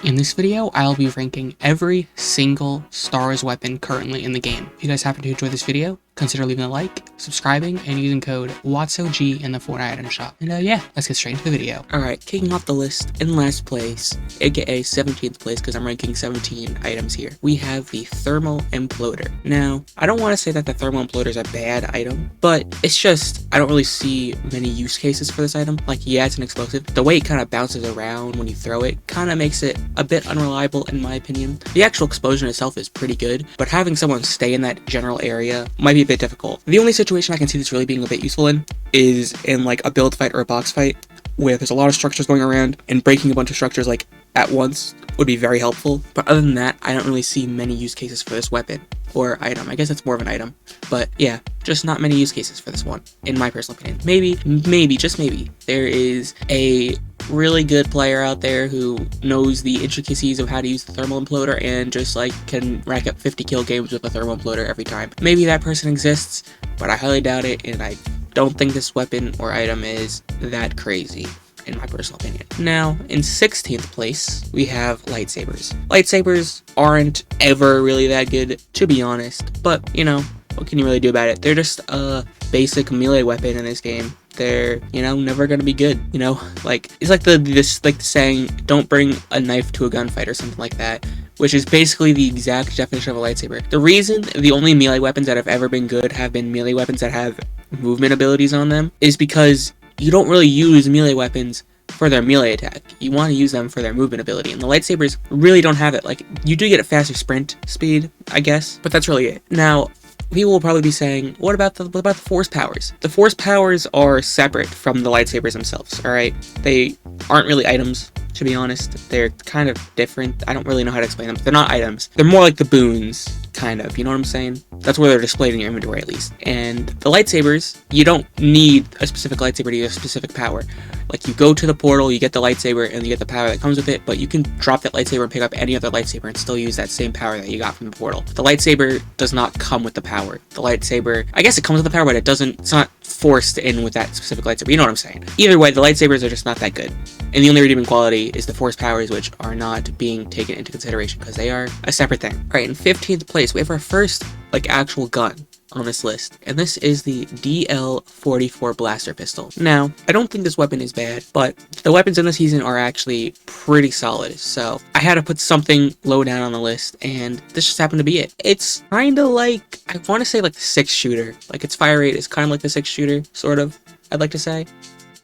In this video, I'll be ranking every single Star Wars weapon currently in the game. If you guys happen to enjoy this video, consider leaving a like, subscribing, and using code WATSOG in the Fortnite item shop. And yeah, let's get straight into the video. Alright, kicking off the list in last place, aka 17th place because I'm ranking 17 items here, we have the thermal imploder. Now, I don't want to say that the thermal imploder is a bad item, but it's just, I don't really see many use cases for this item. Like, yeah, it's an explosive. The way it kind of bounces around when you throw it kind of makes it a bit unreliable in my opinion. The actual explosion itself is pretty good, but having someone stay in that general area might be a bit difficult. The only situation I can see this really being a bit useful in is in like a build fight or a box fight where there's a lot of structures going around, and breaking a bunch of structures like at once would be very helpful. But other than that, I don't really see many use cases for this weapon or item. I guess it's more of an item, but yeah, just not many use cases for this one in my personal opinion. Maybe, just maybe, there is a really good player out there who knows the intricacies of how to use the thermal imploder and just like can rack up 50 kill games with a thermal imploder every time. Maybe that person exists, but I highly doubt it, and I don't think this weapon or item is that crazy in my personal opinion. Now, in 16th place, we have lightsabers. Lightsabers aren't ever really that good, to be honest, but you know, what can you really do about it? They're just a basic melee weapon in this game. They're, you know, never gonna be good, you know? Like, it's like the saying, don't bring a knife to a gunfight or something like that, which is basically the exact definition of a lightsaber. The reason the only melee weapons that have ever been good have been melee weapons that have movement abilities on them is because you don't really use melee weapons for their melee attack. You want to use them for their movement ability, and the lightsabers really don't have it. Like, you do get a faster sprint speed, I guess, but that's really it. Now, people will probably be saying, what about the force powers? The force powers are separate from the lightsabers themselves, alright? They aren't really items, to be honest. They're kind of different. I don't really know how to explain them. They're not items. They're more like the boons, kind of. You know what I'm saying? That's where they're displayed in your inventory, at least. And the lightsabers, you don't need a specific lightsaber to use a specific power. Like, you go to the portal, you get the lightsaber, and you get the power that comes with it, but you can drop that lightsaber and pick up any other lightsaber and still use that same power that you got from the portal. The lightsaber does not come with the power. The lightsaber, I guess it comes with the power, but it's not forced in with that specific lightsaber. You know what I'm saying? Either way, the lightsabers are just not that good. And the only redeeming quality is the force powers, which are not being taken into consideration because they are a separate thing. Alright, in 15th place, we have our first, like, actual gun on this list, and this is the DL44 blaster pistol. Now, I don't think this weapon is bad, but the weapons in the season are actually pretty solid, so I had to put something low down on the list, and this just happened to be it. It's kind of like, I want to say like the 6-shooter. Like, its fire rate is kind of like the 6-shooter, sort of, I'd like to say.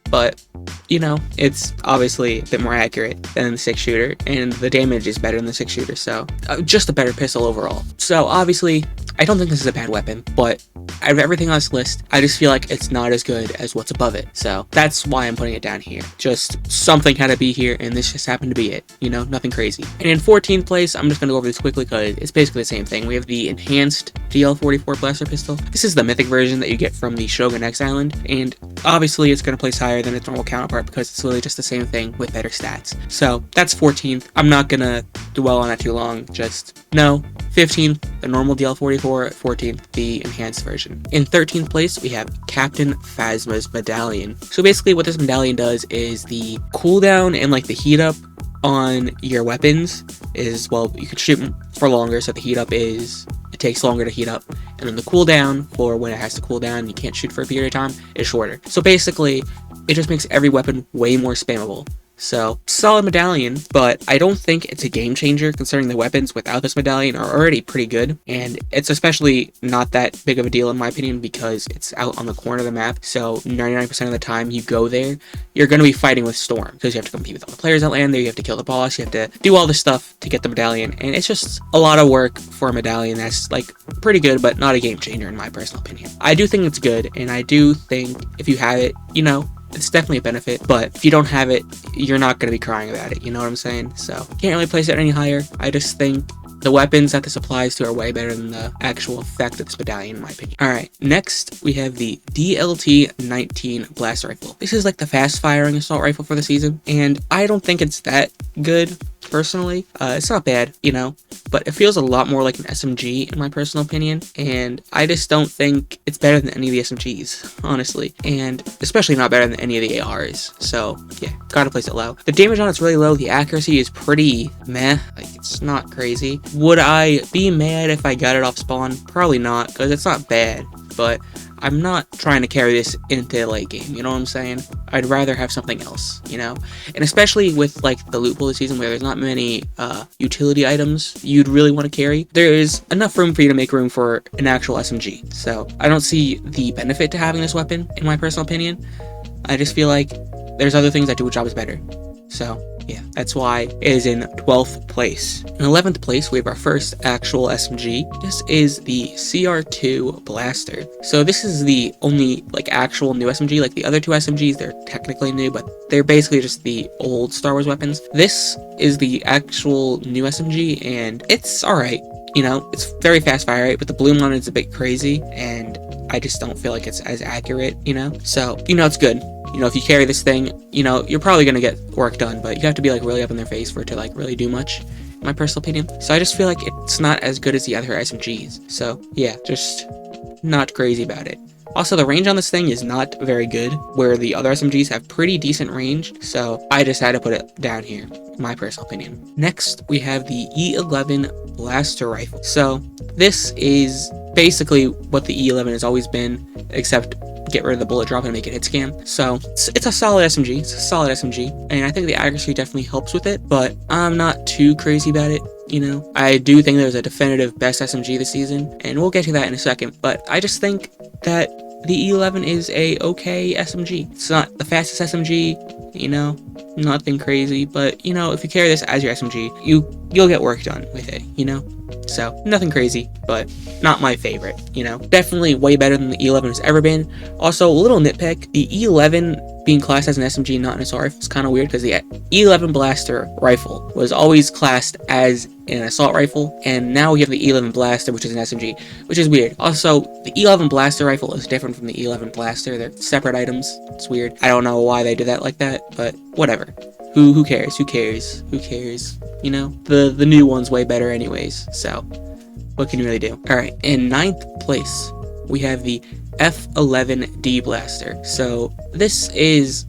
But, you know, it's obviously a bit more accurate than the 6-shooter, and the damage is better than the 6-shooter, so just a better pistol overall. So, obviously, I don't think this is a bad weapon, but out of everything on this list, I just feel like it's not as good as what's above it. So, that's why I'm putting it down here. Just something had to be here, and this just happened to be it. You know, nothing crazy. And in 14th place, I'm just going to go over this quickly because it's basically the same thing. We have the enhanced DL44 blaster pistol. This is the mythic version that you get from the Shogun X Island, and obviously it's going to place higher than its normal counterpart because it's literally just the same thing with better stats. So that's 14th. I'm not going to dwell on it too long. Just no. 15th, the normal DL44. 14th, the enhanced version. In 13th place, we have Captain Phasma's medallion. So basically what this medallion does is the cooldown and like the heat up on your weapons is, well, you can shoot for longer, so the heat up is, it takes longer to heat up, and then the cooldown for when it has to cool down, you can't shoot for a period of time, is shorter. So basically, it just makes every weapon way more spammable. So, solid medallion, but I don't think it's a game changer considering the weapons without this medallion are already pretty good, and it's especially not that big of a deal in my opinion because it's out on the corner of the map, so 99% of the time you go there, you're going to be fighting with Storm, because you have to compete with all the players that land there, you have to kill the boss, you have to do all this stuff to get the medallion, and it's just a lot of work for a medallion that's, like, pretty good, but not a game changer in my personal opinion. I do think it's good, and I do think if you have it, you know, it's definitely a benefit, but if you don't have it, you're not going to be crying about it, you know what I'm saying? So, can't really place it any higher. I just think the weapons that this applies to are way better than the actual effect of this medallion, in my opinion. Alright, next we have the DLT-19 blast rifle. This is like the fast firing assault rifle for the season, and I don't think it's that good, personally. It's not bad, you know, but it feels a lot more like an SMG in my personal opinion, and I just don't think it's better than any of the SMGs, honestly, and especially not better than any of the ARs. So yeah, gotta place it low. The damage on it's really low. The accuracy is pretty meh, like it's not crazy. Would I be mad if I got it off spawn? Probably not, because it's not bad, but I'm not trying to carry this into late game, you know what I'm saying? I'd rather have something else, you know? And especially with, like, the loot pool this season where there's not many utility items you'd really want to carry, there is enough room for you to make room for an actual SMG. So I don't see the benefit to having this weapon, in my personal opinion. I just feel like there's other things that do a job better. So yeah, that's why it is in 12th place. In 11th place, we have our first actual SMG. This is the CR2 Blaster. So this is the only like actual new SMG. Like the other two SMGs, they're technically new, but they're basically just the old Star Wars weapons. This is the actual new SMG, and it's alright. You know, it's very fast fire rate, but the bloom on it is a bit crazy, and I just don't feel like it's as accurate, you know? So, you know, it's good. You know, if you carry this thing, you know, you're probably going to get work done, but you have to be, like, really up in their face for it to, like, really do much, in my personal opinion. So I just feel like it's not as good as the other SMGs. So, yeah, just not crazy about it. Also, the range on this thing is not very good, where the other SMGs have pretty decent range, so I just had to put it down here, in my personal opinion. Next, we have the E11 Blaster Rifle. So, this is basically what the E11 has always been, except get rid of the bullet drop and make it hit scan. So it's a solid SMG. It's a solid SMG, and I think the accuracy definitely helps with it, but I'm not too crazy about it. You know, I do think there's a definitive best SMG this season, and we'll get to that in a second, but I just think that the E11 is a okay SMG. It's not the fastest SMG, you know, nothing crazy, but, you know, if you carry this as your SMG, you'll get work done with it, you know? So, nothing crazy, but not my favorite, you know? Definitely way better than the E11 has ever been. Also, a little nitpick, the E11 being classed as an SMG, not an assault rifle, is kind of weird, because the E11 Blaster Rifle was always classed as an assault rifle, and now we have the E11 Blaster, which is an SMG, which is weird. Also, the E11 Blaster Rifle is different from the E11 Blaster. They're separate items. It's weird. I don't know why they did that like that, but whatever. Who cares? Who cares? Who cares? You know? The new one's way better anyways, so what can you really do? Alright, in 9th place, we have the F11D Blaster. So, this is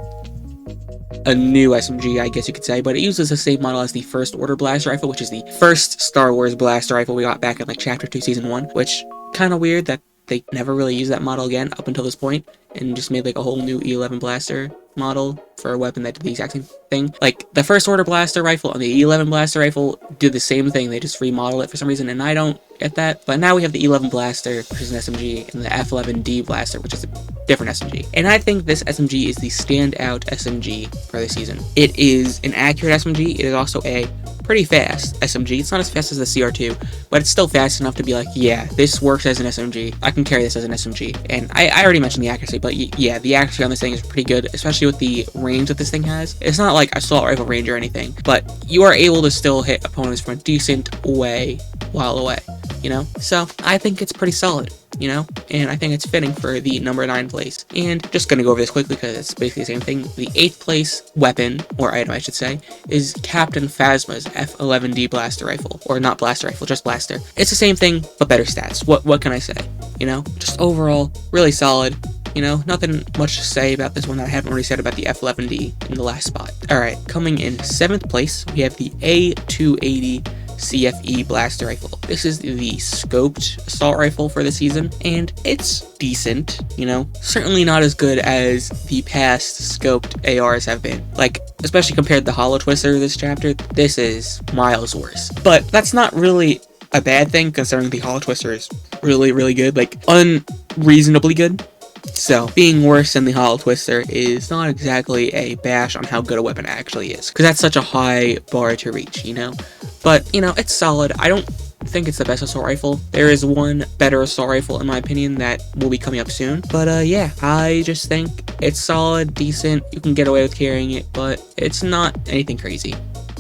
a new SMG, I guess you could say, but it uses the same model as the First Order Blaster Rifle, which is the first Star Wars blaster rifle we got back in like Chapter 2, Season 1, which kind of weird that they never really used that model again up until this point, and just made like a whole new E11 Blaster model for a weapon that did the exact same thing. Like, the First Order Blaster Rifle and the E11 Blaster Rifle did the same thing, they just remodeled it for some reason, and I don't get that. But now we have the E11 Blaster, which is an SMG, and the F11D Blaster, which is a different SMG. And I think this SMG is the standout SMG for the season. It is an accurate SMG, it is also a pretty fast SMG. It's not as fast as the CR2, but it's still fast enough to be like, yeah, this works as an SMG. I can carry this as an SMG. And I already mentioned the accuracy, but yeah, the accuracy on this thing is pretty good, especially with the range that this thing has. It's not like assault rifle range or anything, but you are able to still hit opponents from a decent while away, you know? So I think it's pretty solid, you know? And I think it's fitting for the number 9 place. And just gonna go over this quickly because it's basically the same thing. The 8th place weapon, or item I should say, is Captain Phasma's F11D Blaster Rifle. Or not Blaster Rifle, just Blaster. It's the same thing, but better stats. What can I say? You know? Just overall, really solid. You know, nothing much to say about this one that I haven't already said about the F11D in the last spot. Alright, coming in 7th place, we have the A280 CF Blaster Rifle. This is the scoped assault rifle for the season, and it's decent, you know? Certainly not as good as the past scoped ARs have been. Like, especially compared to the Hollow Twister this chapter, this is miles worse. But that's not really a bad thing, considering the Hollow Twister is really, really good. Like, unreasonably good. So, being worse than the Hollow Twister is not exactly a bash on how good a weapon actually is, because that's such a high bar to reach, you know? But, you know, it's solid. I don't think it's the best assault rifle. There is one better assault rifle, in my opinion, that will be coming up soon. But, yeah, I just think it's solid, decent. You can get away with carrying it, but it's not anything crazy.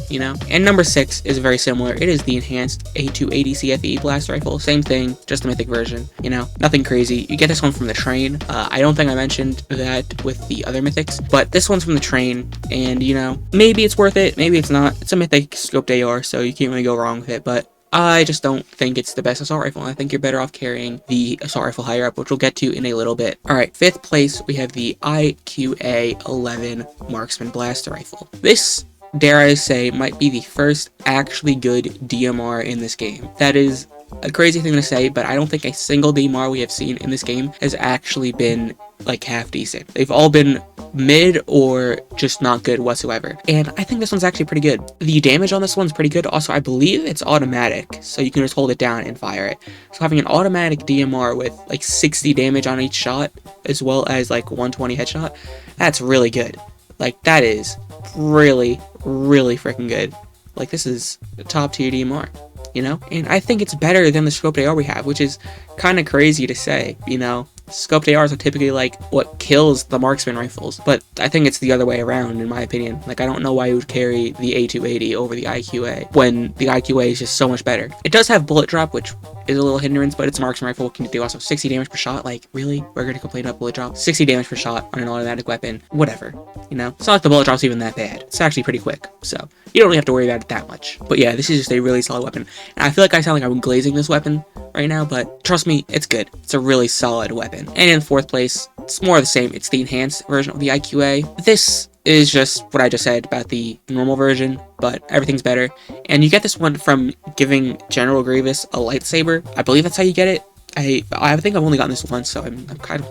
you know? And number 6 is very similar. It is the enhanced A280 CF blast rifle. Same thing, just the mythic version, you know? Nothing crazy. You get this one from the train. I don't think I mentioned that with the other mythics, but this one's from the train, and, you know, maybe it's worth it, maybe it's not. It's a mythic scoped AR, so you can't really go wrong with it, but I just don't think it's the best assault rifle. I think you're better off carrying the assault rifle higher up, which we'll get to in a little bit. Alright, 5th place, we have the IQA-11 marksman blaster rifle. This, dare I say, might be the first actually good DMR in this game. That is a crazy thing to say, but I don't think a single DMR we have seen in this game has actually been like half decent. They've all been mid or just not good whatsoever, and I think this one's actually pretty good. The damage on this one's pretty good. Also, I believe it's automatic, so you can just hold it down and fire it. So having an automatic DMR with like 60 damage on each shot, as well as like 120 headshot, that's really good. Like, that is really freaking good. Like, this is a top tier DMR, you know? And I think it's better than the scoped AR we have, which is kind of crazy to say, you know? Scoped ARs are typically like what kills the marksman rifles, but I think it's the other way around in my opinion. Like, I don't know why you would carry the A280 over the IQA when the IQA is just so much better. It does have bullet drop, which is a little hindrance, but it's a marksman rifle. What can you do? Also 60 damage per shot. Like, really? We're gonna complain about bullet drop? 60 damage per shot on an automatic weapon. Whatever, you know? It's not like the bullet drop's even that bad. It's actually pretty quick, so you don't really have to worry about it that much. But yeah, this is just a really solid weapon. And I feel like I sound like I'm glazing this weapon right now, but trust me, it's good. It's a really solid weapon. And in 4th place, it's more of the same. It's the enhanced version of the IQA. This is just what I just said about the normal version, but everything's better. And you get this one from giving General Grievous a lightsaber. I believe that's how you get it. I think I've only gotten this once, so I'm kind of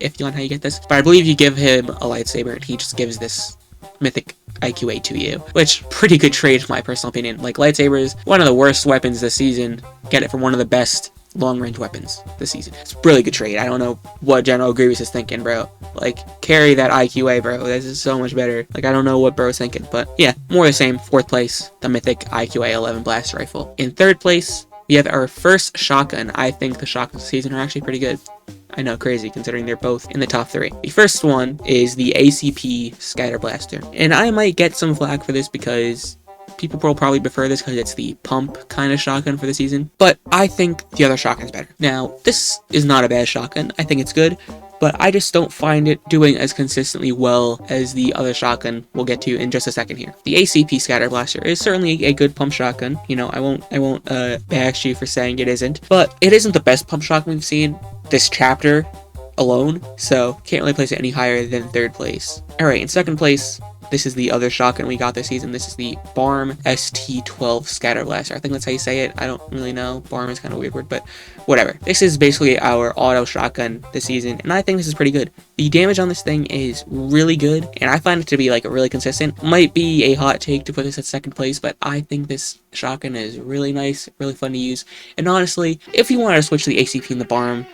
iffy on how you get this. But I believe you give him a lightsaber, and he just gives this mythic IQA to you, which pretty good trade in my personal opinion. Like, lightsabers, one of the worst weapons this season. Get it from one of the best long-range weapons this season. It's a really good trade. I don't know what General Grievous is thinking, bro. Like, carry that IQA, bro. This is so much better. Like, I don't know what bro's thinking, but yeah, more of the same. 4th place, the mythic IQA-11 blaster rifle. In 3rd place, we have our first shotgun. I think the shotguns this season are actually pretty good. I know, crazy, considering they're both in the top 3. The first one is the ACP Scatter Blaster, and I might get some flack for this because people will probably prefer this because it's the pump kind of shotgun for the season, but I think the other shotgun's better. Now, this is not a bad shotgun. I think it's good, but I just don't find it doing as consistently well as the other shotgun we'll get to in just a second here. The ACP Scatter Blaster is certainly a good pump shotgun. You know, I won't bash you for saying it isn't, but it isn't the best pump shotgun we've seen this chapter alone, so can't really place it any higher than 3rd place. Alright, in 2nd place, this is the other shotgun we got this season. This is the Barm ST12 Scatter Blaster. I think that's how you say it. I don't really know. Barm is kind of a weird word, but whatever. This is basically our auto shotgun this season, and I think this is pretty good. The damage on this thing is really good, and I find it to be like really consistent. Might be a hot take to put this at 2nd place, but I think this shotgun is really nice, really fun to use. And honestly, if you wanted to switch to the ACP and the Barm,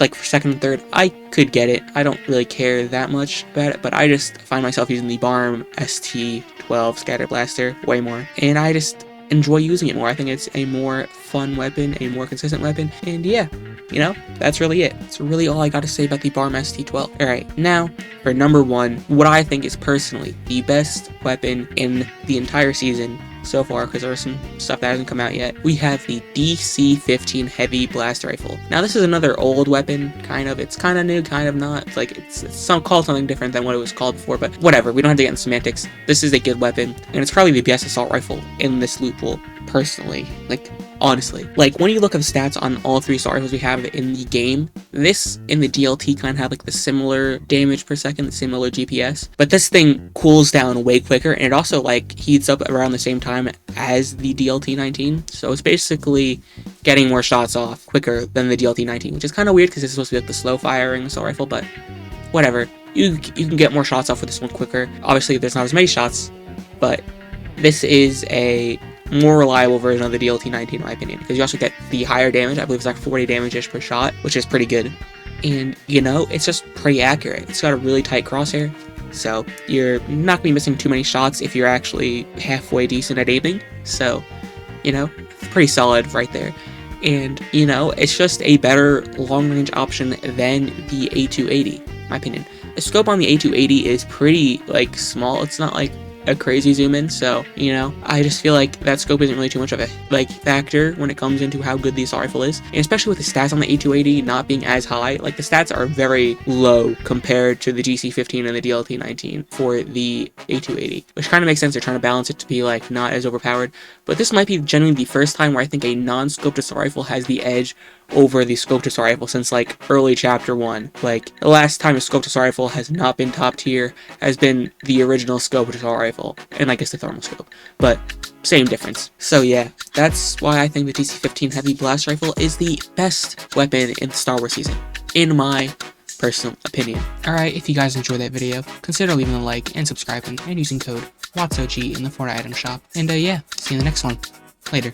like for 2nd and 3rd, I could get it. I don't really care that much about it, but I just find myself using the Barm ST12 Scatter Blaster way more, and I just enjoy using it more. I think it's a more fun weapon, a more consistent weapon, and yeah, you know, that's really it. That's really all I got to say about the Barm ST12. Alright, now for number 1, what I think is personally the best weapon in the entire season so far, because there's some stuff that hasn't come out yet. We have the DC-15 Heavy Blast Rifle. Now, this is another old weapon, kind of. It's kind of new, kind of not. It's like, it's called something different than what it was called before, but whatever. We don't have to get into semantics. This is a good weapon, and it's probably the best assault rifle in this loot pool, personally. Like, honestly. Like, when you look at the stats on all 3 assault rifles we have in the game, this in the DLT kind of had like the similar damage per second, the similar GPS, but this thing cools down way quicker, and it also like heats up around the same time as the DLT-19, so it's basically getting more shots off quicker than the DLT-19, which is kind of weird because it's supposed to be like the slow firing assault rifle, but whatever. You can get more shots off with this one quicker. Obviously, there's not as many shots, but this is a more reliable version of the DLT-19 in my opinion, because you also get the higher damage. I believe it's like 40 damage-ish per shot, which is pretty good. And, you know, it's just pretty accurate. It's got a really tight crosshair, so you're not going to be missing too many shots if you're actually halfway decent at aiming. So, you know, pretty solid right there. And, you know, it's just a better long-range option than the A280, in my opinion. The scope on the A280 is pretty, like, small. It's not, like, a crazy zoom in, so, you know, I just feel like that scope isn't really too much of a, like, factor when it comes into how good the assault rifle is, and especially with the stats on the A280 not being as high. Like, the stats are very low compared to the GC15 and the DLT19 for the A280, which kind of makes sense. They're trying to balance it to be, like, not as overpowered, but this might be genuinely the first time where I think a non-scoped assault rifle has the edge over the scoped assault rifle since, like, early chapter 1. Like, the last time a scoped assault rifle has not been top tier has been the original scoped assault rifle, and I guess the thermal scope, but same difference. So yeah, that's why I think the TC15 heavy blast rifle is the best weapon in the Star Wars season, in my personal opinion. Alright, if you guys enjoyed that video, consider leaving a like and subscribing and using code WATSOG in the Fortnite item shop. And yeah, see you in the next one. Later.